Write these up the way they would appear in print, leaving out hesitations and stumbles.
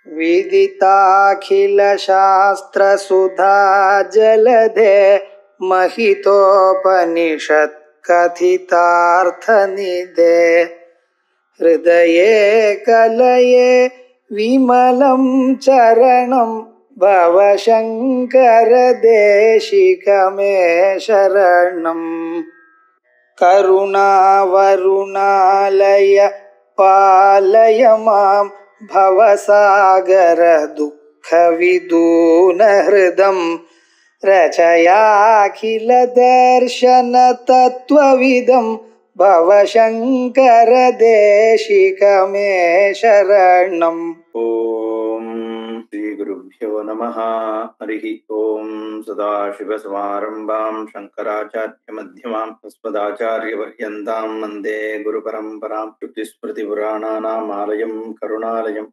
विदिताखिलशास्त्रसुधा जलधे महितोपनिषत्कथितार्थनिधे हृदये कलये विमलं चरणं भवशङ्करदेशिकमे शरणम्। करुणावरुणालय पालय मां भवसागर दुःखविदूनहृदं रचयाखिलदर्शनतत्त्वविदं भवशङ्करदेशिकमे शरणम्। ओम श्री गुरुभ्यो नमः। हरिः ओम। सदाशिवसमारम्भां शंकराचार्य मध्यमाम् अस्मदाचार्यपर्यन्तां वन्दे गुरुपरम्परां। श्रुतिस्मृतिपुराणानाम् आलयं करुणालयम्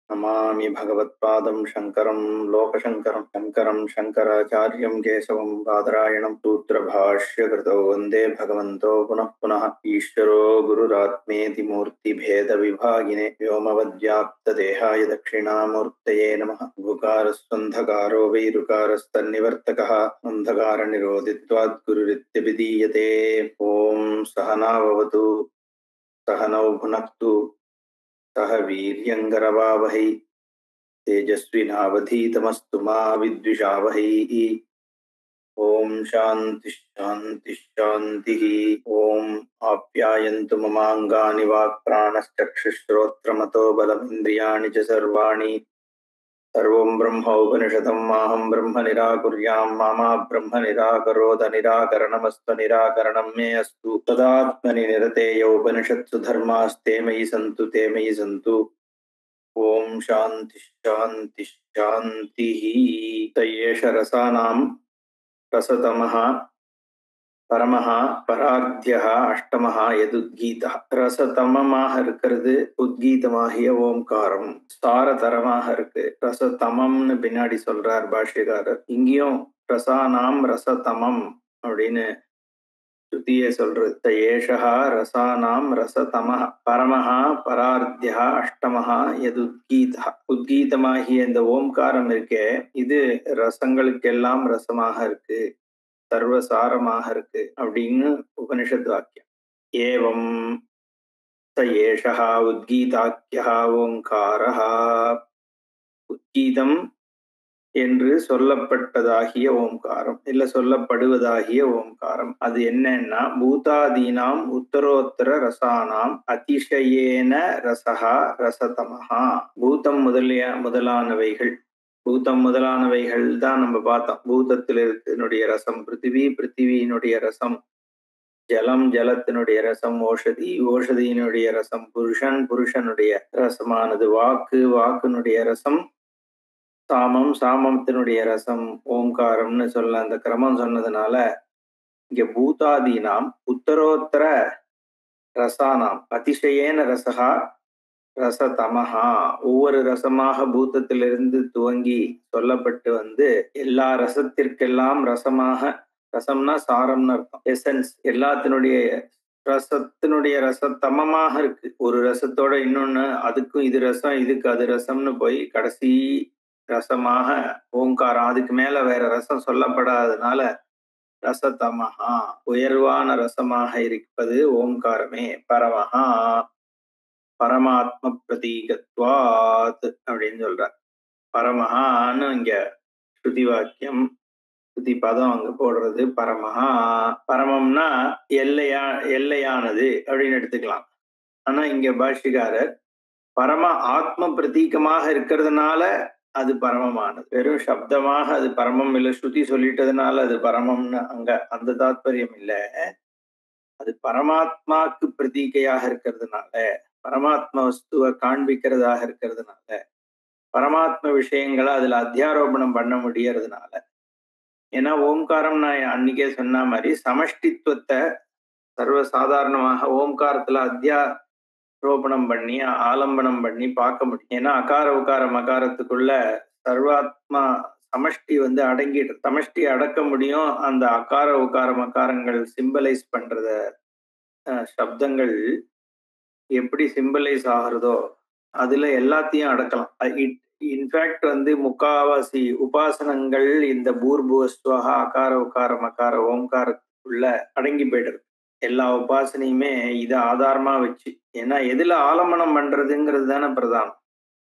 नमामि भगवत्पादं शङ्करं लोकशङ्करं। शङ्करं शङ्कराचार्यं केशवं बादरायणं सूत्रभाष्यकृतौ वन्दे भगवन्तो पुनः पुनः। ईश्वरो गुरुरात्मेति मूर्तिभेदविभागिने व्योमवद्व्याप्तदेहाय दक्षिणामूर्तये नमः। उकारस्वन्धकारो वैरुकारस्तन्निवर्तकः अन्धकारनिरोधित्वात् गुरुरित्यभिधीयते। ॐ सहनाववतु सहनौ भुनक्तु सह वीर्यङ्करवावहै तेजस्विनावधीतमस्तु मा विद्विषावहै। ओम शांति शांति शांति। ओम आप्यायन्तु ममाङ्गानि वाक्प्राणश्चक्षुश्रोत्रमतो बलमिन्द्रियाणि च सर्वाणि। सर्वं ब्रह्म उपनिषदं माहं ब्रह्म निराकुर्यां मा ब्रह्म निराकरोद निराकरणमस्तु निराकरणं मे अस्तु। तदात्मनि निरतेय उपनिषत्सु धर्मास्ते मयि सन्तु ते मयि सन्तु। ओम शांति शांति शांति। तयेष रसानां रसतमः பரமஹ பரார்த்தியஹ அஷ்டமஹ எதுத்கீதா. ரசதமமாக இருக்கிறது உத்கீதமாகிய ஓம்காரம். சாரதரமாக இருக்கு. ரசதமம்னு பின்னாடி சொல்றார் பாஷ்யக்காரர். இங்கேயும் ரசானாம் ரசதமம் அப்படின்னு ஸ்ருதியே சொல்றது. ஏஷா ரசானாம் ரசதமஹ பரமஹ பரார்த்தியஹ அஷ்டமஹ எதுத்கீதா. உத்கீதமாகிய இந்த ஓம்காரம் இருக்கே, இது ரசங்களுக்கெல்லாம் ரசமாக இருக்கு, சர்வசாரமாக இருக்கு அப்படின்னு உபனிஷத் வாக்கியம். ஏவம் ச ஏஷா உத்கீதாக்கியா ஓங்காரஹ. உத்கீதம் என்று சொல்லப்பட்டதாகிய ஓம்காரம், இல்ல சொல்லப்படுவதாகிய ஓம்காரம், அது என்னன்னா பூதாதீனாம் உத்தரோத்தர ரசானாம் அதிசயேன ரசஹா ரசதமஹா. பூதம் முதலானவைகள், பூதம் முதலானவைகள் தான் நம்ம பார்த்தோம். பூதத்தில் இருக்கனுடைய ரசம் பிருத்திவி, பிருத்திவியினுடைய ரசம் ஜலம், ஜலத்தினுடைய ரசம் ஓஷதி, ஓஷதியினுடைய ரசம் புருஷன், புருஷனுடைய ரசமானது வாக்கு, வாக்குனுடைய ரசம் சாமம், சாமத்தினுடைய ரசம் ஓங்காரம்னு சொல்ல அந்த கிரமம் சொன்னதுனால இங்க பூதாதீனாம் உத்தரோத்தர ரசானாம் அதிசயேன ரசகா ரசதமஹா. ஒவ்வொரு ரசமாக பூதத்திலிருந்து துவங்கி சொல்லப்பட்டு வந்து எல்லா ரசத்திற்கெல்லாம் ரசமாக, ரசம்னா சாரம்னு அர்த்தம், எசன்ஸ், எல்லாத்தினுடைய ரசத்தினுடைய ரசத்தமமாக இருக்கு. ஒரு ரசத்தோட இன்னொன்னு, அதுக்கும் இது ரசம் இதுக்கு அது ரசம்னு போய் கடைசி ரசமாக ஓங்காரம். அதுக்கு மேல வேற ரசம் சொல்லப்படாததுனால ரசதமஹா, உயர்வான ரசமாக இருப்பது ஓங்காரமே. பரமஹா பரமாத்ம பிரதீகத்வாத் அப்படின்னு சொல்றார். பரமஹான்னு இங்க ஸ்ருதி வாக்கியம், ஸ்ருதி பதம் அங்க போடுறது பரமஹா. பரமம்னா எல்லையானது அப்படின்னு எடுத்துக்கலாம். ஆனா இங்க பாஷ்யக்காரர் பரம ஆத்ம பிரதீகமாக இருக்கிறதுனால அது பரமமானது. வெறும் சப்தமாக அது பரமம் இல்லை, ஸ்ருதி சொல்லிட்டதுனால அது பரமம்னு அங்க அந்த தாத்பரியம் இல்லை. அது பரமாத்மாக்கு பிரதீகையாக இருக்கிறதுனால, பரமாத்ம வஸ்துவை காண்பிக்கிறதாக இருக்கிறதுனால, பரமாத்ம விஷயங்களை அதுல அத்தியாரோபணம் பண்ண முடியறதுனால. ஏன்னா ஓம்காரம் நான் அன்னைக்கே சொன்ன மாதிரி சமஷ்டித்துவத்தை சர்வசாதாரணமாக ஓம்காரத்துல அத்தியாரோபணம் பண்ணி ஆலம்பனம் பண்ணி பார்க்க முடியும். ஏன்னா அகார உகார மகாரத்துக்குள்ள சர்வாத்மா சமஷ்டி வந்து அடங்கிட்டு, சமஷ்டி அடக்க முடியும். அந்த அகார உகார மகாரங்கள் சிம்பலைஸ் பண்றத சப்தங்கள் எப்படி சிம்பலைஸ் ஆகிறதோ அதுல எல்லாத்தையும் அடக்கலாம். இன்ஃபேக்ட் முக்காவாசி உபாசனங்கள் இந்த பூர்புவஸ்வஹா அகார உகார மகார ஓம்காரத்துக்குள்ள அடங்கி போயிடுது. எல்லா உபாசனையுமே இதை ஆதாரமா வச்சு. ஏன்னா எதுல ஆலம்பனம் பண்றதுங்கிறது தானே பிரதானம்.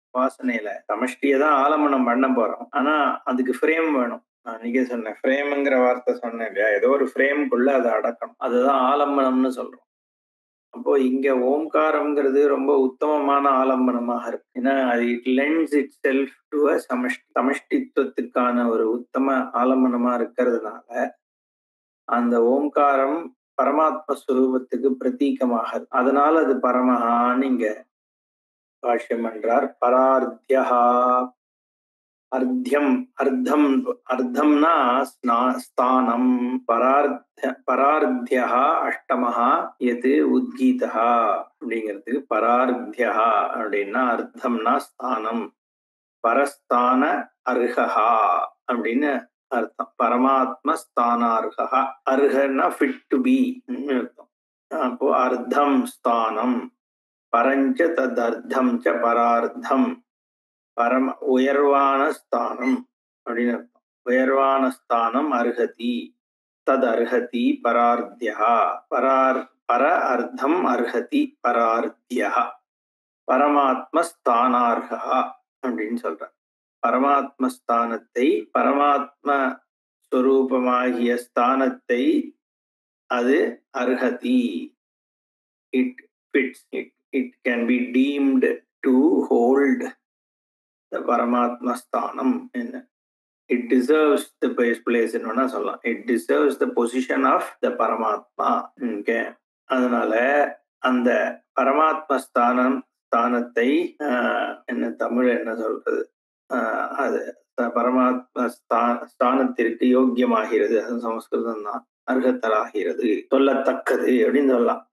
உபாசனையில சமஷ்டியை தான் ஆலம்பனம் பண்ண போறோம். ஆனா அதுக்கு ஃப்ரேம் வேணும். நான் நீங்க சொன்னேன் ஃப்ரேம்ங்கிற வார்த்தை சொன்னேன் இல்லையா, ஏதோ ஒரு ஃப்ரேம்குள்ள அதை அடக்கணும். அதுதான் ஆலம்பனம்னு சொல்றோம். அப்போ இங்க ஓம்காரம்ங்கிறது ரொம்ப உத்தமமான ஆலம்பனமாக இருக்கு. ஏன்னா அது it lends itself to a சமஷ்டித்துவத்துக்கான ஒரு உத்தம ஆலம்பனமா இருக்கிறதுனால அந்த ஓம்காரம் பரமாத்ம ஸ்வரூபத்துக்கு பிரதீகமாக இருக்கு. அதனால அது பரமஹான்னு இங்க பாஷ்யம் என்றார். பரார்த்தியா அர்த்தியம் அர்த்தம் அர்த்தம்னா ஸ்தானம். பரார்த்தியா அஷ்டமஹா எது உத்கீதா அப்படிங்கிறதுக்கு பரார்த்தியா அப்படின்னா அர்த்தம்னா ஸ்தானம், பரஸ்தான அர்ஹா அப்படின்னு அர்த்தம். பரமாத்ம ஸ்தானார்ஹா, அர்ஹன்னா ஃபிட் டு பி அர்த்தம். அப்போ அர்த்தம் ஸ்தானம், பரஞ்ச தத் அர்த்தம் ச பரார்த்தம், பரம உயர்வான ஸ்தானம் அப்படின்னு அர்த்தம். உயர்வான ஸ்தானம் அர்ஹதி, தத் அர்ஹதி பரார்த்தியா. பர அர்த்தம் அர்ஹதி பரார்த்தியா, பரமாத்ம ஸ்தானார்ஹா அப்படின்னு சொல்ற. பரமாத்ம ஸ்தானத்தை, பரமாத்ம ஸ்வரூபமாகிய ஸ்தானத்தை அது அர்ஹதி. It fits it. It can be deemed to hold the Paramatma Sthanam. It deserves the place in சொல்லலாம். It deserves the position of the Paramatma. Okay. அதனால அந்த பரமாத்ம ஸ்தானத்தை என்ன தமிழ் என்ன சொல்றது, அது பரமாத்ம ஸ்தானத்திற்கு யோக்கியமாகிறது. அது சமஸ்கிருதம் தான். அர்ஹத்தராகிறது, சொல்லத்தக்கது அப்படின்னு சொல்லலாம்.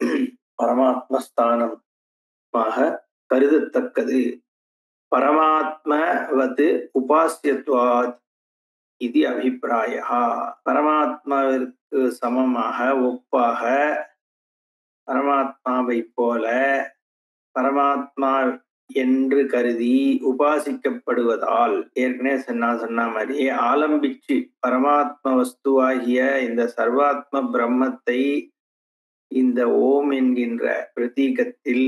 பரமாத்ம ஸ்தானமாக கருதத்தக்கது. பரமாத்மவது உபாசியத்வாத் இது அபிப்பிராயா. பரமாத்மாவிற்கு சமமாக ஒப்பாக பரமாத்மாவை போல பரமாத்மா என்று கருதி உபாசிக்கப்படுவதால், ஏற்கனவே நான் சொன்ன மாதிரி ஆலம்பிச்சு பரமாத்ம வஸ்துவாகிய இந்த சர்வாத்ம பிரம்மத்தை இந்த ஓம் என்கின்ற பிரதீகத்தில்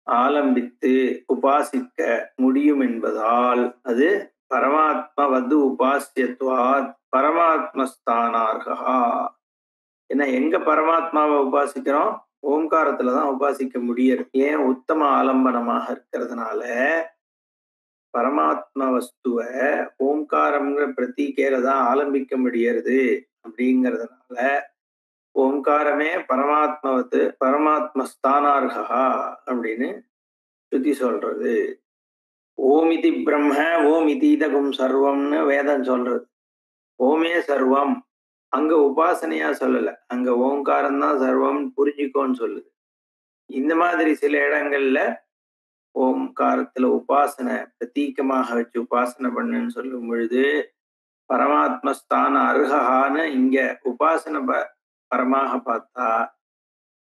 ஆலம்பித்து உபாசிக்க முடியும் என்பதால் அது பரமாத்மவது உபாசியத்வாத் பரமாத்மஸ்தானார்ஹா. ஏன்னா எங்க பரமாத்மாவை உபாசிக்கிறோம்? ஓம்காரத்துலதான் உபாசிக்க முடியும். ஏன்? உத்தம ஆலம்பனமாக இருக்கிறதுனால. பரமாத்ம வஸ்துவ ஓம்காரம்ங்கிற பிரதீகையில தான் ஆலம்பிக்க முடியறது. அப்படிங்கிறதுனால ஓம்காரமே பரமாத்மவது பரமாத்ம ஸ்தானார்ஹா அப்படின்னு ஸ்ருதி சொல்றது. ஓமிதி பிரம்ம ஓம் இதீதகும் சர்வம்னு வேதம் சொல்றது. ஓமே சர்வம். அங்க உபாசனையா சொல்லல, அங்க ஓங்காரம் தான் சர்வம் புரிஞ்சுக்கோன்னு சொல்லுது. இந்த மாதிரி சில இடங்கள்ல ஓம்காரத்துல உபாசனை பிரதீகமாக வச்சு உபாசனை பண்ணுன்னு சொல்லும் பொழுது பரமாத்மஸ்தான அர்ஹான்னு இங்க உபாசனை பரமாக பார்த்தா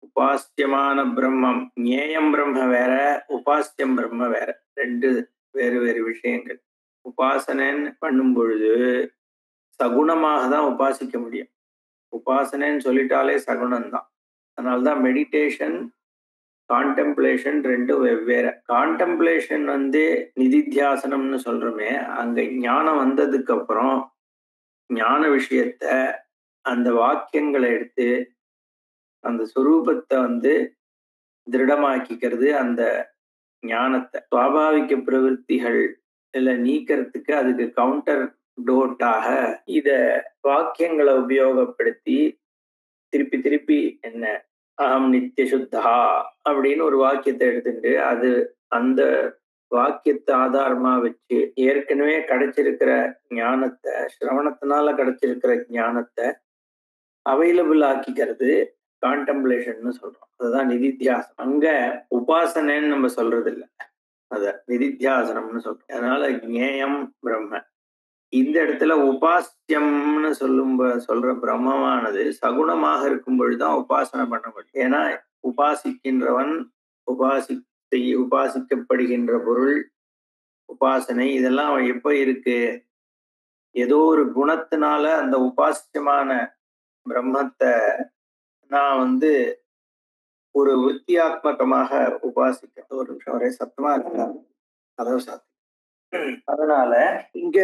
உபாசியமான பிரம்மம், ஞேயம் பிரம்ம வேற, உபாசியம் பிரம்ம வேற. ரெண்டு வேறு வேறு விஷயங்கள். உபாசனைன்னு பண்ணும் பொழுது சகுணமாக தான் உபாசிக்க முடியும். உபாசனைன்னு சொல்லிட்டாலே சகுணம்தான். அதனால்தான் மெடிடேஷன் கான்டெம்ப்ளேஷன் ரெண்டும் வெவ்வேறு. கான்டெம்ப்ளேஷன் நிதித்தியாசனம்னு சொல்றோமே, அங்க ஞானம் வந்ததுக்கு அப்புறம் ஞான விஷயத்த அந்த வாக்கியங்களை எடுத்து அந்த சுரூபத்தை திருடமாக்கிக்கிறது. அந்த ஞானத்தை சுவாபாவிக பிரவருத்திகள் இல்ல நீக்கிறதுக்கு அதுக்கு கவுண்டர் டோட்டாக இத வாக்கியங்களை உபயோகப்படுத்தி திருப்பி திருப்பி என்ன அகம் நித்திய சுத்தா அப்படின்னு ஒரு வாக்கியத்தை எடுத்துட்டு அது அந்த வாக்கியத்தை ஆதாரமா வச்சு ஏற்கனவே கிடைச்சிருக்கிற ஞானத்தை, சிரவணத்தினால கிடைச்சிருக்கிற ஞானத்தை அவைலபிள் ஆக்கிக்கிறது கான்டெம்ப்ளேஷன் சொல்றோம். அதுதான் நிதித்தியாசனம். அங்க உபாசனைன்னு நம்ம சொல்றது இல்லை, அத நிதித்தியாசனம்னு சொல்றோம். அதனால ஞேயம் பிரம்ம. இந்த இடத்துல உபாசியம்னு சொல்ற பிரம்மமானது சகுணமாக இருக்கும் பொழுதுதான் உபாசனை பண்ண முடியும். ஏன்னா உபாசிக்கின்றவன் உபாசிக்கப்படுகின்ற பொருள், உபாசனை இதெல்லாம் எப்ப இருக்கு? ஏதோ ஒரு குணத்தினால அந்த உபாசியமான பிரம்மத்தை நான் ஒரு வித்தியாத்மகமாக உபாசிக்க. ஒரு நிமிஷம் ஒரே சத்தமா இருக்கா? கதவு சாத்தி. அதனால இங்க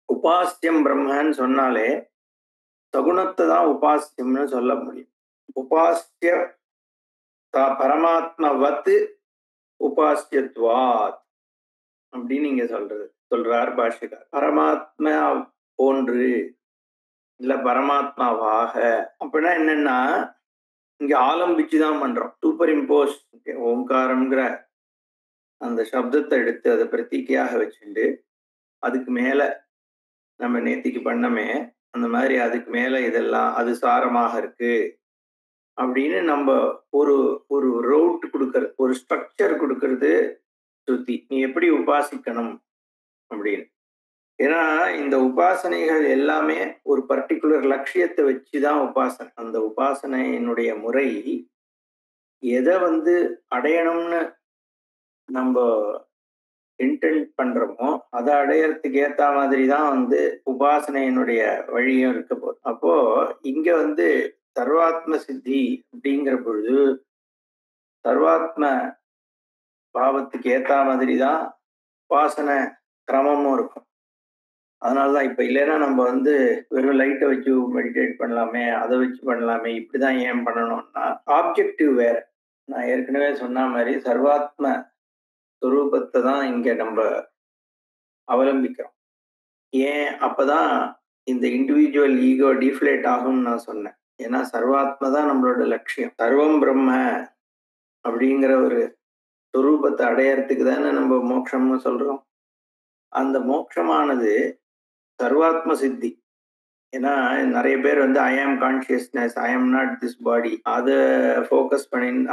உபாஸ்யம் பிரம்மன்னு சொன்னாலே சகுணத்தை தான் உபாஸ்யம்னு சொல்ல முடியும். உபாஸ்ய பரமாத்மவத் உபாஸ்யத்வாத் அப்படின்னு இங்க சொல்றார் பாஷ்யக்கார். பரமாத்மா போன்று இல்ல பரமாத்மாவாக அப்படின்னா என்னன்னா, இங்க ஆலம்பிச்சுதான் பண்றோம். சூப்பர் இம்போஸ் ஓங்காரம்ங்கிற அந்த சப்தத்தை எடுத்து அதை பிரத்தீக்கையாக வச்சுட்டு அதுக்கு மேல நம்ம நேத்திக்கு பண்ணமே அந்த மாதிரி அதுக்கு மேல இதெல்லாம் அது சாரமாக இருக்கு அப்படின்னு நம்ம ஒரு ஒரு ரூட் கொடுக்கறது, ஒரு ஸ்ட்ரக்சர் கொடுக்கறது ஸ்ருதி. நீ எப்படி உபாசிக்கணும் அப்படின்னு. ஏன்னா இந்த உபாசனைகள் எல்லாமே ஒரு பர்டிகுலர் லட்சியத்தை வச்சுதான் உபாசனை. அந்த உபாசனையினுடைய முறை எதை அடையணும்னு நம்ம இன்டென்ட் பண்றோமோ அதை அடையறதுக்கு ஏத்த மாதிரி தான் உபாசனையினுடைய வழியும் இருக்க போகுது. அப்போ இங்க சர்வாத்ம சித்தி அப்படிங்கிற பொழுது சர்வாத்ம பாவத்துக்கு ஏத்த மாதிரி தான் உபாசனை கிரமமும் இருக்கும். அதனாலதான் இப்ப இல்லைன்னா நம்ம வெறும் லைட்டை வச்சு மெடிடேட் பண்ணலாமே, அதை வச்சு பண்ணலாமே, இப்படிதான் ஏன் பண்ணணும்னா ஆப்ஜெக்டிவ் வேற. நான் ஏற்கனவே சொன்ன மாதிரி சர்வாத்ம ஸ்வரூபத்தை தான் இங்க நம்ம அவலம்பிக்கிறோம். ஏன் அப்பதான் இந்த இண்டிவிஜுவல் ஈகோ டிஃப்ளேட் ஆகும்னு நான் சொன்னேன். ஏன்னா சர்வாத்மா தான் நம்மளோட லட்சியம். சர்வம் பிரம்ம அப்படிங்கிற ஒரு ஸ்வரூபத்தை அடையறதுக்கு தானே நம்ம மோட்சம்னு சொல்றோம். அந்த மோட்சமானது சர்வாத்ம சித்தி. ஏன்னா நிறைய பேர் ஐ ஆம் consciousness, I am not this body, அதை ஃபோக்கஸ்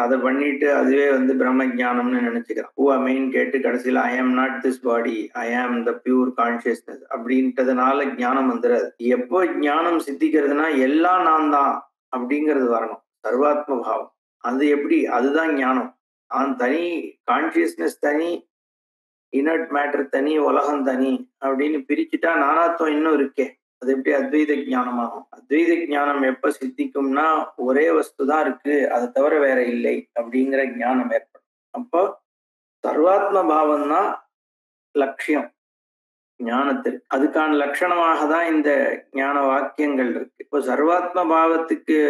அதை பண்ணிட்டு அதுவே பிரம்ம ஜானம்னு நினைச்சுக்கிறான். ஹூ மெயின் கேட்டு கடைசியில் ஐ ஆம் நாட் திஸ் பாடி, ஐ ஆம் த பியூர் கான்சியஸ்னஸ் அப்படின்றதுனால ஞானம் வந்துடாது. எப்போ ஞானம் சித்திக்கிறதுனா எல்லாம் நான் தான் அப்படிங்கிறது வரணும். சர்வாத்ம பாவம் அது எப்படி? அதுதான் ஞானம். தனி கான்சியஸ்னஸ் தனி, இனர்ட் மேட்டர் தனி, உலகம் தனி அப்படின்னு பிரிச்சுட்டா நானாத்வம் இன்னும் இருக்கே. அது எப்படி அத்வைத ஞானமாகும்? அத்வைத ஞானம் எப்ப சித்திக்கும்னா ஒரே வஸ்து தான் இருக்கு, அதை தவிர வேற இல்லை அப்படிங்கிற ஞானம் ஏற்படும். அப்போ சர்வாத்ம பாவம் தான் லட்சியம் ஞானத்திற்கு. அதுக்கான லட்சணமாக தான் இந்த ஞான வாக்கியங்கள் இருக்கு. இப்போ சர்வாத்ம பாவத்துக்கு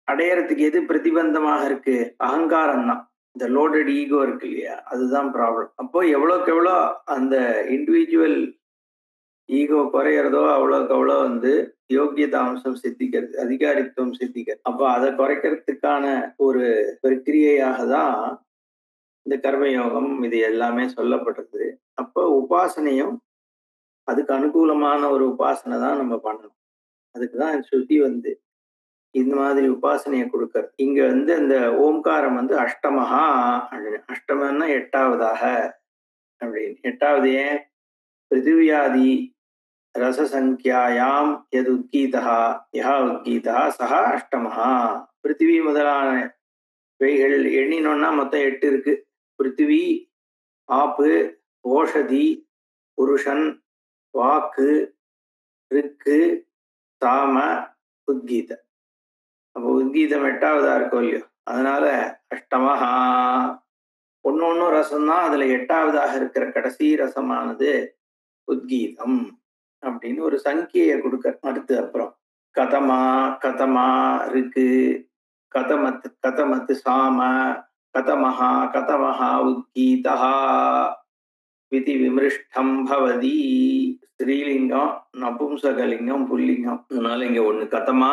அடையறதுக்கு எது பிரதிபந்தமாக இருக்கு? அகங்காரம் தான். இந்த லோடட் ஈகோ இருக்கு இல்லையா, அதுதான் ப்ராப்ளம். அப்போ எவ்வளோக்கு எவ்வளோ அந்த இண்டிவிஜுவல் ஈகோ குறையிறதோ அவ்வளோக்கு அவ்வளோ யோக்கியதா அம்சம் சித்திக்கிறது, அதிகாரித்துவம் சித்திக்கிறது. அப்போ அதை குறைக்கிறதுக்கான ஒரு பிரக்கிரியையாக தான் இந்த கர்மயோகம் இது எல்லாமே சொல்லப்படுறது. அப்போ உபாசனையும் அதுக்கு அனுகூலமான ஒரு உபாசனை தான் நம்ம பண்ணணும். அதுக்குதான் ஸ்ருதி இந்த மாதிரி உபாசனையை கொடுக்கறது. இங்க இந்த ஓம்காரம் அஷ்டமஹா அப்படின்னு. அஷ்டமன்னா எட்டாவதாக அப்படின்னு. எட்டாவது ஏன்? பிருத்திவியாதி ரசசங்கியாயாம் எது உத்கீதா யா உத்கீதா சஹா அஷ்டமஹா. பிருத்திவி முதலான இவைகள் எண்ணினோம்னா மொத்தம் 8 இருக்கு. பிருத்திவி, ஆப்பு, ஓஷதி, புருஷன், வாக்கு, ரிக்கு, சாம, உத்கீத. அப்போ உத்கீதம் 8ஆவதா இருக்கும் இல்லையோ, அதனால அஷ்டமஹா. ஒன்னொன்னும் ரசம்தான். அதுல 8ஆவதாக இருக்கிற கடைசி ரசமானது உத்கீதம் அப்படின்னு ஒரு சங்கியை கொடுக்க. அடுத்து அப்புறம் கதமா இருக்கு, கதமத்து சாம, கதமஹா உத்கீதா விதி விமிருஷ்டம் பவதி. ஸ்ரீலிங்கம், நபும்சகலிங்கம், புல்லிங்கம். அதனால இங்க ஒண்ணு கதமா,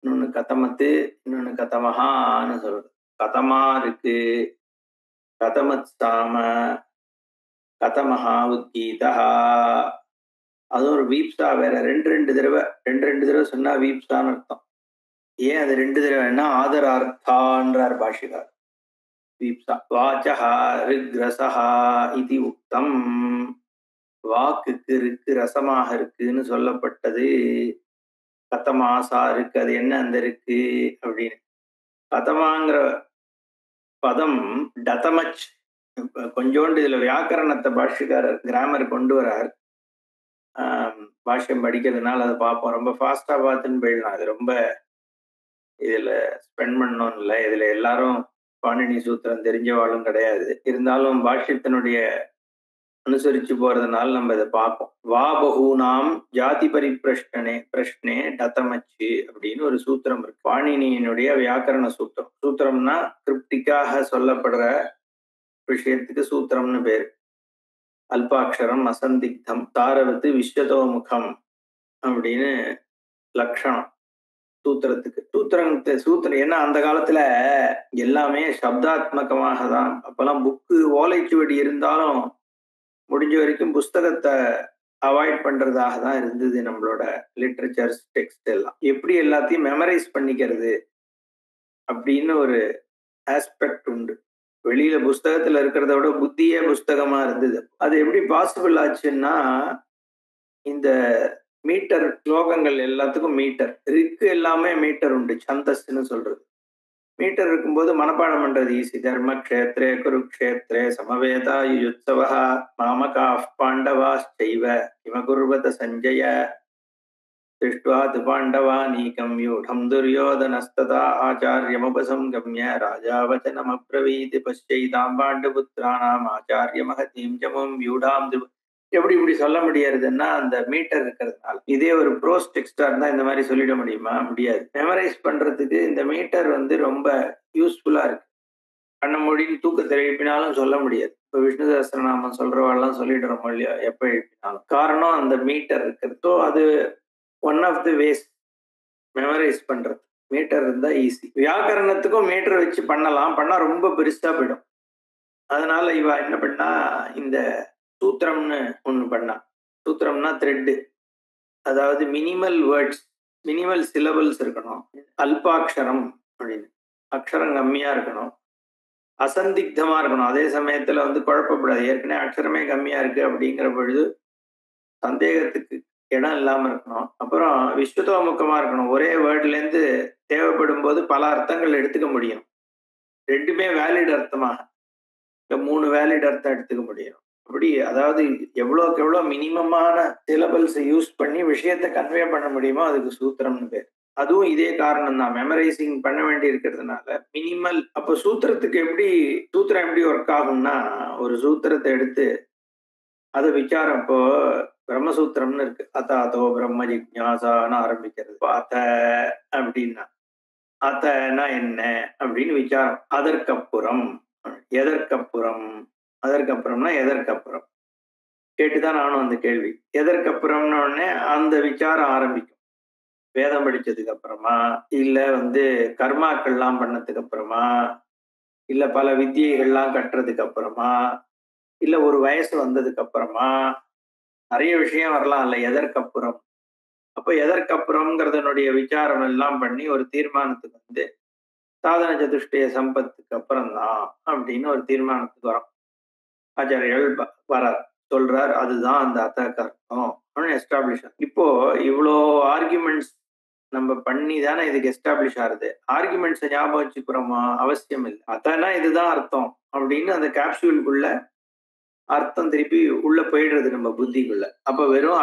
இன்னொன்னு கதமத்து, இன்னொன்னு கதமஹான்னு சொல்றது. கதமா இருக்கு, கதமத் சாம, கதமஹா உத்கீதா. அது ஒரு வீப்சா வேற. ரெண்டு தடவை சொன்னா வீப்சான்னு அர்த்தம். ஏன் அது 2 தடவைன்னா ஆதரார்த்தான்றார் பாஷிகார். வீப்சா வாச்சஹா ரிக்ரசஹா இது உக்தம். வாக்குக்கு இருக்கு ரசமாக இருக்குன்னு சொல்லப்பட்டது. கதமாசா இருக்கு, அது என்ன அந்த இருக்கு அப்படின்னு. கதமாங்கிற பதம் டதமச். கொஞ்சோண்டு இதுல வியாக்கரணத்தை பாஷ்யக்காரர் கிராமர் கொண்டு வரார். பாஷ்யம் படிக்கிறதுனால அதை பார்ப்போம். ரொம்ப ஃபாஸ்டா பார்த்துன்னு போயிடலாம். அது ரொம்ப இதுல ஸ்பெண்ட் பண்ணணும் இல்லை. இதுல எல்லாரும் பாணினி சூத்திரம் தெரிஞ்சவாளும் கிடையாது. இருந்தாலும் பாஷ்யத்தினுடைய அனுசரிச்சு போறதுனால நம்ம இதை பார்ப்போம். வா பகூனாம் ஜாதி பிரஷ்னே டதமச்சு அப்படின்னு ஒரு சூத்திரம் இருக்கு. பாணினியினுடைய வியாக்கரண சூத்திரம். சூத்திரம்னா கிரிப்டிக்காக சொல்லப்படுற விஷயத்துக்கு சூத்திரம்னு பேரு. அல்பாட்சரம், அசந்திக்தம், தாரவத்து, விஸ்வதோமுகம் அப்படின்னு லட்சணம் சூத்திரத்துக்கு. சூத்திரம் ஏன்னா அந்த காலத்துல எல்லாமே சப்தாத்மகமாக தான். அப்பெல்லாம் புக்கு ஓலைச்சுவடி இருந்தாலும் முடிஞ்ச வரைக்கும் புஸ்தகத்தை அவாய்ட் பண்றதாக தான் இருந்தது நம்மளோட லிட்ரேச்சர்ஸ் டெக்ஸ்ட் எல்லாம். எப்படி எல்லாத்தையும் மெமரைஸ் பண்ணிக்கிறது அப்படின்னு ஒரு ஆஸ்பெக்ட் உண்டு. வெளியில புஸ்தகத்துல இருக்கிறத விட புத்தியே புஸ்தகமா இருந்தது. அது எப்படி பாசிபிள் ஆச்சுன்னா, இந்த மீட்டர் ஸ்லோகங்கள் எல்லாத்துக்கும் மீட்டர் ரிக்கு எல்லாமே மீட்டர் உண்டு. சந்தஸ்ன்னு சொல்றது மீட்டர் இருக்கும்போது மனப்பாடம் பண்றது ஈஸி. தர்ம கஷேத்ரே குருக்ஷேத்ரே சமவேதா யுத்சவா மாமகா பாண்டவாஸ்சைவ கிமகுர்வத சஞ்சய திருஷ்ட்வா து பாண்டவா நீகம் யூடம் துரியோதனஸ்ததா ஆச்சாரியமுபசம்கம்ய ராஜாவச்சனமப்ரவீத் பశ్யைதாம் பாண்டபுத்ராணாம் ஆச்சாரியமஹதீம் ஜமும் யூடாம். எப்படி இப்படி சொல்ல முடியாதுன்னா அந்த மீட்டர் இருக்கிறதுனால. இதே ஒரு ப்ரோஸ் டெக்ஸ்டா இருந்தா இந்த மாதிரி சொல்லிட முடியுமா? முடியாது. மெமரைஸ் பண்றதுக்கு இந்த மீட்டர் ரொம்ப யூஸ்ஃபுல்லா இருக்கு. கண்ண மூடின்னு தூக்கத்தை எழுப்பினாலும் சொல்ல முடியாது. இப்போ விஷ்ணு சஹஸ்ரநாமம் சொல்றவாள்லாம் சொல்லிடுறோம் இல்லையா எப்ப எழுப்பினாலும். காரணம் அந்த மீட்டர் இருக்கிறது. ஸோ அது one of the ways memorise பண்றது. மீட்டர் இருந்தா ஈஸி. வியாக்கரணத்துக்கும் மீட்டர் வச்சு பண்ணலாம். பண்ணா ரொம்ப பெருசா போயிடும். அதனால இவ என்ன பண்ணா, இந்த சூத்திரம்னு ஒண்ணு பண்ணா. சூத்திரம்னா த்ரெட்டு. அதாவது மினிமல் வேர்ட்ஸ், மினிமல் சிலபிள்ஸ் இருக்கணும். அல்பாட்சரம் அப்படின்னு அக்ஷரம் கம்மியா இருக்கணும். அசந்திக்தமா இருக்கணும். அதே சமயத்துல குழப்பப்படாது. ஏற்கனவே அக்ஷரமே கம்மியா இருக்கு அப்படிங்கிற பொழுது சந்தேகத்துக்கு இடம் இல்லாம இருக்கணும். அப்புறம் விஸ்வதோமுகமா இருக்கணும். ஒரே வேர்ட்ல இருந்து தேவைப்படும் போது பல அர்த்தங்கள் எடுத்துக்க முடியும். ரெண்டுமே வேலிட் அர்த்தமாக, இல்ல 3 வேலிட் அர்த்தம் எடுத்துக்க முடியும். அப்படி அதாவது எவ்வளோக்கு எவ்வளோ மினிமமான சிலபல்ஸ் யூஸ் பண்ணி விஷயத்தை கன்வே பண்ண முடியுமோ அதுக்கு சூத்திரம்னு பேர். அதுவும் இதே காரணம் தான். மெமரைசிங் பண்ண வேண்டி இருக்கிறதுனால மினிமல். அப்போ சூத்திரத்துக்கு சூத்திரம் எப்படி ஒர்க் ஆகும்னா, ஒரு சூத்திரத்தை எடுத்து அதை விசாரம். இப்போ பிரம்மசூத்திரம்னு இருக்கு. அதாதோ பிரம்ம ஜிக்ஞாசான்னு ஆரம்பிக்கிறது. அத அப்படின்னா அத்தனா என்ன அப்படின்னு விசாரம். அதற்கப்புறம் அதற்கப்புறம்னா எதற்கப்புறம் கேட்டுதான் நானும் அந்த கேள்வி. எதற்கப்புறம்னு உடனே அந்த விசாரம் ஆரம்பிக்கும். வேதம் படிச்சதுக்கு அப்புறமா, இல்ல கர்மாக்கள்லாம் பண்ணதுக்கு அப்புறமா, இல்ல பல வித்தியைகள்லாம் கட்டுறதுக்கு அப்புறமா, இல்ல ஒரு வயசு வந்ததுக்கு அப்புறமா, நிறைய விஷயம் வரலாம் இல்ல எதற்கப்புறம். அப்ப எதற்கப்புறம்ங்கிறதனுடைய விசாரம் எல்லாம் பண்ணி ஒரு தீர்மானத்துக்கு சாதன சதுஷ்டய சம்பத்துக்கு அப்புறம் தான் அப்படின்னு ஒரு தீர்மானத்துக்கு வரும். ஆச்சாரியர்கள் வரார், சொல்றார், அதுதான் அந்த அர்த்தம் எஸ்டாப்ளிஷ். இப்போ இவ்வளோ ஆர்குமெண்ட்ஸ் நம்ம பண்ணி தானே இதுக்கு எஸ்டாப்ளிஷ் ஆகுது. ஆர்குமெண்ட்ஸை ஞாபகம் வச்சுக்கிறோமா? அவசியம் இல்லை. அத்தனா இதுதான் அர்த்தம் அப்படின்னு அந்த கேப்சூலுக்குள்ள அர்த்தம் திருப்பி உள்ள போயிடுறது நம்ம புத்திக்குள்ள. அப்ப வெறும்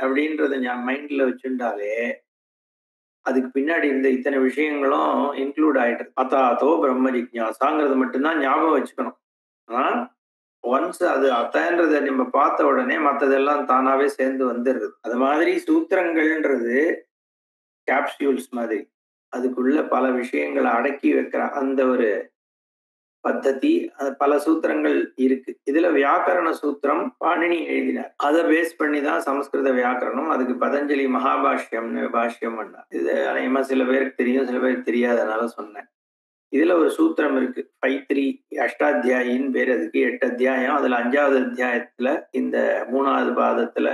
அப்படின்றத மைண்ட்ல வச்சுட்டாலே அதுக்கு பின்னாடி இருந்த இத்தனை விஷயங்களும் இன்க்ளூட் ஆயிட்டு. அதாதோ பிரம்ம ஜிக்ஞாசாங்கிறது மட்டும்தான் ஞாபகம் வச்சுக்கணும். ஆனா ஒன்ஸ் அது அத்தன்றதை நம்ம பார்த்த உடனே மற்றதெல்லாம் தானாவே சேர்ந்து வந்துடுறது. அது மாதிரி சூத்திரங்கள்ன்றது கேப்சியூல்ஸ் மாதிரி. அதுக்குள்ள பல விஷயங்களை அடக்கி வைக்கிற அந்த ஒரு பத்ததி. பல சூத்திரங்கள் இருக்கு. இதுல வியாக்கரண சூத்திரம் பாணினி எழுதினார். அதை பேஸ் பண்ணி தான் சமஸ்கிருத வியாக்கரணம். அதுக்கு பதஞ்சலி மகாபாஷ்யம்னு பாஷ்யம் பண்ணார். இது அநேகமா சில பேருக்கு தெரியும், சில பேருக்கு தெரியாதனால சொன்னேன். இதுல ஒரு சூத்திரம் இருக்கு. 5.3 அஷ்டாத்தியாயின்னு பேர் அதுக்கு. 8 அத்தியாயம். அதுல 5வது அத்தியாயத்துல இந்த 3வது பாதத்துல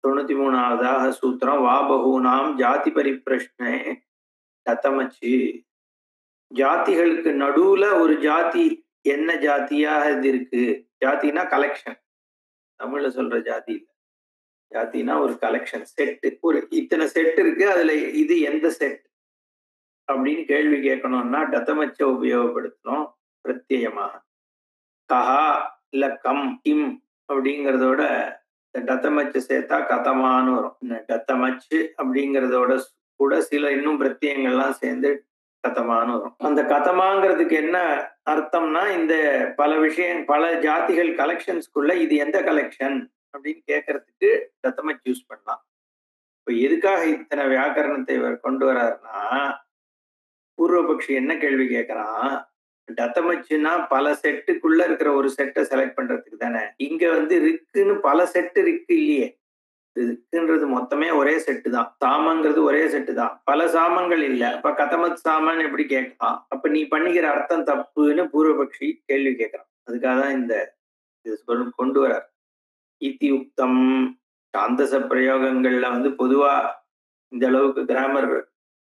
93வது சூத்திரம். வாபகூனாம் ஜாதி பரிப்பிரஷ்னே டதமச்சு. ஜாதிகளுக்கு நடுவுல ஒரு ஜாதி என்ன ஜாதியாக இது இருக்கு. ஜாதினா கலெக்ஷன். தமிழ்ல சொல்ற ஜாதி இல்ல. ஜாதினா ஒரு கலெக்ஷன், செட்டு. ஒரு இத்தனை செட் இருக்கு, அதுல இது எந்த செட் அப்படின்னு கேள்வி கேட்கணும்னா டதமச்ச உபயோகப்படுத்தணும். பிரத்யயமாக. கஹா இல்ல கம் கிம் அப்படிங்கிறதோட டத்தமச்சு சேர்த்தா கதமான்னு வரும். டத்தமச்சு அப்படிங்கிறதோட கூட சில இன்னும் பிரத்யங்கள்லாம் சேர்ந்து கதமான்னு வரும். அந்த கதமாங்கிறதுக்கு என்ன அர்த்தம்னா, இந்த பல விஷயம் பல ஜாதிகள் கலெக்ஷன்ஸ்குள்ள இது எந்த கலெக்ஷன் அப்படின்னு கேட்கறதுக்கு டத்தமச்சு யூஸ் பண்ணலாம். இப்ப எதுக்காக இத்தனை வியாக்கரணத்தை இவர் கொண்டு வர்றாருன்னா, பூர்வபக்ஷி என்ன கேள்வி கேட்கறான், டத்தமச்சுன்னா பல செட்டுக்குள்ள இருக்கிற ஒரு செட்டை செலக்ட் பண்றதுக்கு தானே. இங்க ரிக்குன்னு பல செட்டு ரிக்கு இல்லையே. ரிக்குன்றது மொத்தமே ஒரே செட்டு தான். சாமங்கிறது ஒரே செட்டு தான். பல சாமங்கள் இல்ல. அப்ப கதமத் சாமன் எப்படி கேட்கலாம்? அப்ப நீ பண்ணிக்கிற அர்த்தம் தப்புன்னு பூர்வபக்ஷி கேள்வி கேட்கறான். அதுக்காக தான் இந்த இது கொண்டு வர்றார். இத்தி யுக்தம் சாந்தச பிரயோகங்கள்ல பொதுவா இந்த அளவுக்கு கிராமர்,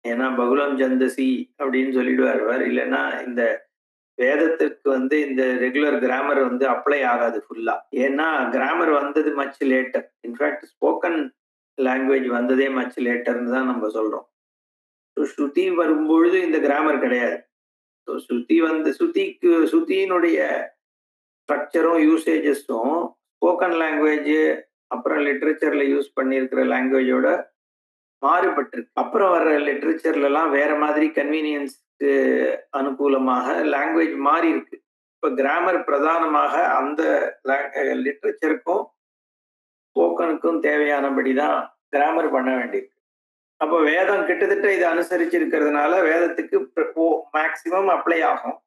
ஏன்னா பகுலம் சந்தசி அப்படின்னு சொல்லிடுவார். இல்லைன்னா இந்த வேதத்திற்கு இந்த ரெகுலர் கிராமர் அப்ளை ஆகாது ஃபுல்லா. ஏன்னா கிராமர் வந்தது much later. In fact spoken language வந்ததே மச் லேட்டர்னு தான் நம்ம சொல்றோம். ஸ்ருதி வரும்பொழுது இந்த கிராமர் கிடையாது. ஸ்ருதியினுடைய ஸ்ட்ரக்சரும் யூசேஜஸும் ஸ்போக்கன் லாங்குவேஜ் அப்புறம் லிட்ரேச்சர்ல யூஸ் பண்ணியிருக்கிற லாங்குவேஜோட மாறுபட்டிருக்கு. அப்புறம் வர்ற லிட்ரேச்சர்ல எல்லாம் வேற மாதிரி கன்வீனியன்ஸ்க்கு அனுகூலமாக லாங்குவேஜ் மாறி இருக்கு. இப்ப கிராமர் பிரதானமாக அந்த லிட்ரேச்சருக்கும் ஸ்போக்கனுக்கும் தேவையானபடிதான் கிராமர் பண்ண வேண்டியிருக்கு. அப்போ வேதம் கிட்டத்தட்ட இதை அனுசரிச்சிருக்கிறதுனால வேதத்துக்கு மேக்சிமம் அப்ளை ஆகும்.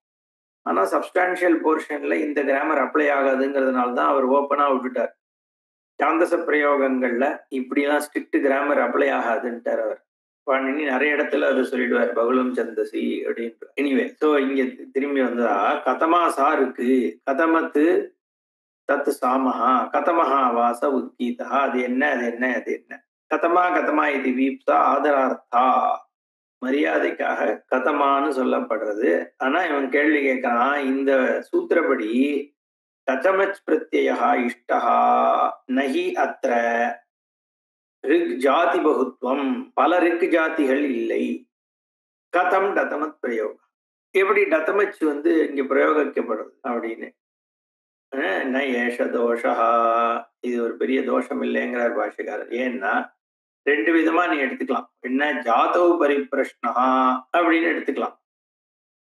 ஆனா சப்ஸ்டான்ஷியல் போர்ஷன்ல இந்த கிராமர் அப்ளை ஆகாதுங்கிறதுனால தான் அவர் ஓப்பனா விட்டுட்டார். சாந்தச பிரயோகங்கள்ல இப்படிலாம் ஸ்ட்ரிக்ட் கிராமர் அப்ளை ஆகாதுன்ட்டார் அவர். பாணினி நிறைய இடத்துல அதை சொல்லிடுவார், பகுலம் சந்தசி அப்படின்ற. எனிவே, சோ இங்க திரும்பி வந்தா கதமா சாருக்கு கதமத்து தத் சாமஹா கதமஹா வாச உத்கீதா. அது என்ன அது என்ன அது என்ன? கதமா கதமா இது வீப்சா ஆதரார்த்தா, மரியாதைக்காக கதமான்னு சொல்லப்படுறது. ஆனா இவன் கேள்வி கேட்கிறான், இந்த சூத்திரப்படி கதமச் பிரத்யயா இஷ்டஹா நஹி அத்ர ரிக் ஜாதி பகுத்வம், பல ரிக் ஜாதிகள் இல்லை. கதம் டதமத் பிரயோகம், எப்படி டதமச் இங்க பிரயோகிக்கப்படுறது அப்படின்னு. ந ஏஷ தோஷா, இது ஒரு பெரிய தோஷம் இல்லைங்கிறார் பாஷ்யக்காரர். ஏன்னா ரெண்டு விதமா நீ எடுத்துக்கலாம். என்ன, ஜாதவ் பரிப்பிரஷ்னா அப்படின்னு எடுத்துக்கலாம்.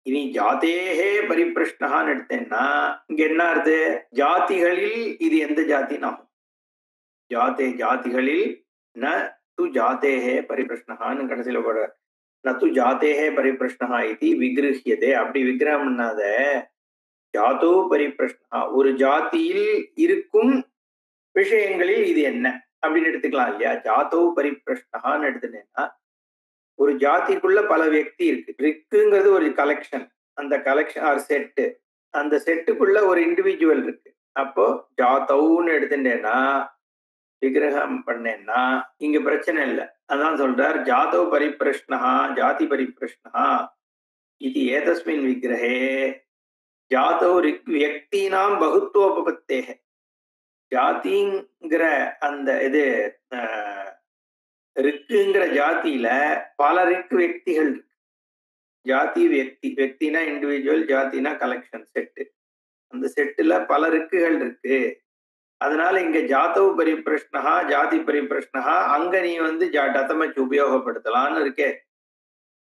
இனி ஜாதேகே பரிப்பிரஷ்னஹான்னு எடுத்தேன்னா இங்க என்ன அர்த்தது? ஜாதிகளில் இது எந்த ஜாத்தின்னு ஆகும். ஜாதிகளில் ந து ஜாதேகே பரிப்பிரஷ்னஹான்னு கடைசியில போடுற. ந து ஜாதேகே பரிப்பிரஷ்னஹா இது விக்ருஹ்யதே. அப்படி விக்கிரகம் பண்ணாத. ஜாதோ பரிப்பிரஷ்னஹா, ஒரு ஜாதியில் இருக்கும் விஷயங்களில் இது என்ன அப்படின்னு எடுத்துக்கலாம் இல்லையா. ஜாதோ பரிப்பிரஷ்னஹான்னு எடுத்துட்டேன்னா ஒரு ஜாதிக்குள்ள பல வியக்தி இருக்கு. ரிக்குங்கிறது ஒரு கலெக்ஷன். அந்த கலெக்ஷன் ஆர் செட்டு, அந்த செட்டுக்குள்ள ஒரு இண்டிவிஜுவல் இருக்கு. அப்போ ஜாதவுன்னு எடுத்துட்டேன்னா விக்கிரகம் பண்ணேன்னா இங்க பிரச்சனை இல்லை. அதான் சொல்றார், ஜாதவ் பரிப்பிரஷ்னஹா ஜாதி பரிப்பிரஷ்னஹா இது ஏதஸ்மின் விக்கிரகே ஜாதவ் வியக்தினாம் பகுத்துவோபத்தேக. ஜாதிங்கிற அந்த இது ரிக்குங்கிற ஜாதியில பல ரிக்கு வியக்திகள் இருக்கு. ஜாதி வியக்தி, வியக்தினா இண்டிவிஜுவல், ஜாதினா கலெக்ஷன் செட்டு. அந்த செட்டுல பல ரிக்குகள் இருக்கு. அதனால இங்க ஜாதவ் பரிப்பிரஷ்னஹா ஜாதி பரிப்பிரஷ்னஹா, அங்க நீ டதமச் உபயோகப்படுத்தலாம்னு இருக்கே.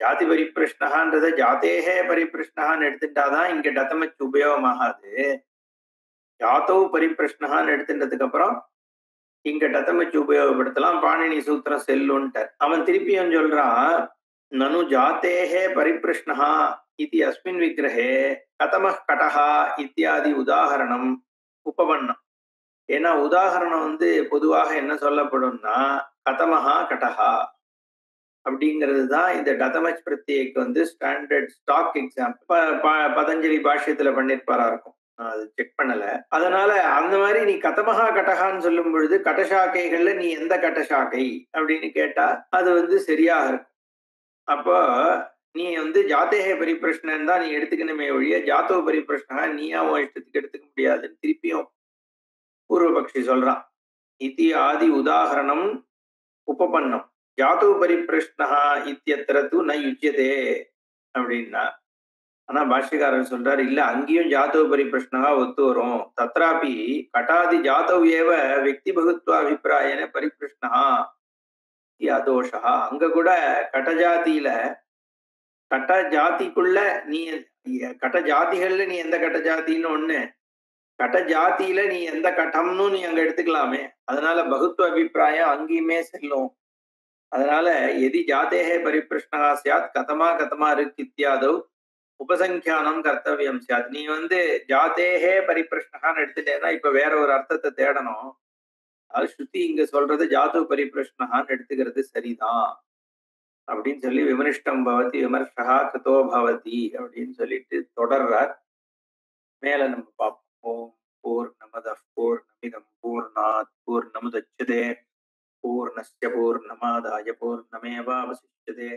ஜாதி பரிப்பிரஷ்னஹான்றத ஜாதேகே பரிப்பிரஷ்னஹான்னு எடுத்துட்டாதான் இங்க டதமச் உபயோகமாகாது. ஜாதவ் பரிப்பிரஷ்னஹான்னு எடுத்துட்டதுக்கு அப்புறம் இங்க டதமச் உபயோகப்படுத்தலாம். பாணினி சூத்திரம் செல்லுன்ட்டார். அவன் திருப்பியும் சொல்றான், நனு ஜாதேகே பரிப்பிரஷ்னஹா இது அஸ்மின் விக்கிரகே கதம கடஹா இத்தியாதி உதாகரணம் உபபன்னம். ஏன்னா உதாகரணம் பொதுவாக என்ன சொல்லப்படும்னா கதமஹா கடஹா அப்படிங்கிறது தான் இந்த டதமச் பிரத்யேக்கு ஸ்டாண்டர்ட் ஸ்டாக் எக்ஸாம்பிள். பதஞ்சலி பாஷ்யத்துல பண்ணிருப்பாரா இருக்கும், அது செக் பண்ணல. அதனால அந்த மாதிரி நீ கதமஹா கடகான்னு சொல்லும் பொழுது கடசாக்கைகள்ல நீ எந்த கடசாக்கை அப்படின்னு கேட்டா அது சரியாக இருக்கும். அப்போ நீ ஜாதேக பரிப்பிரஷ்னன் தான் நீ எடுத்துக்கணுமே ஒழிய ஜாதவ பரிப்பிரஷ்னா நீயாவும் இஷ்டத்துக்கு எடுத்துக்க முடியாதுன்னு திருப்பியும் பூர்வபக்ஷி சொல்றான். இதி ஆதி உதாகரணம் உபபன்னம் ஜாதவ பரிப்பிரஷ்னா இத்தியத்திர து ந யுஜ்யதே அப்படின்னா. ஆனா பாஷ்யக்காரர் சொல்றாரு இல்ல அங்கேயும் ஜாதவ பரிபிரஷ்னகா ஒத்து வரும். தத்ராபி கட்டாதி ஜாதவ் ஏவ வியக்தி பகுத்வ அபிப்பிராயன பரிபிரஷ்னகா அதோஷா. அங்க கூட கட்டஜாதியில கட்ட ஜாதிக்குள்ள நீ கட்ட ஜாதிகள்ல நீ எந்த கட்ட ஜாதின்னு ஒண்ணு, கட்ட ஜாதியில நீ எந்த கட்டம்னு நீ அங்க எடுத்துக்கலாமே. அதனால பகுத்துவ அபிப்பிராயம் அங்கேயுமே செல்லும். அதனால எதி ஜாதேஹே பரிபிரஷ்னகா சியாத் கதமா கதமா இருக்கு இத்தியாதவ் உபசங்கியானம் கர்த்தவியம் சியாத். நீ ஜாதேஹே பரிபிரஷ்னகான்னு எடுத்துட்டேன்னா இப்ப வேற ஒரு அர்த்தத்தை தேடணும். அது ஸ்ருதி இங்க சொல்றது ஜாது பரிபிரஷ்னகான்னு எடுத்துக்கிறது சரிதான் அப்படின்னு சொல்லி விமனிஷ்டம் பவதி விமர்சகா கிருதோ பவதி அப்படின்னு சொல்லிட்டு தொடர்றார். மேல நம்ம பார்ப்போம். ஓம் பூர்ணமதః பூர்ணமிதம் பூர்ணாத் பூர்ணமுதச்யதே பூர்ணஸ்ய பூர்ணமாதாய பூர்ணமேவாவசிஷ்யதே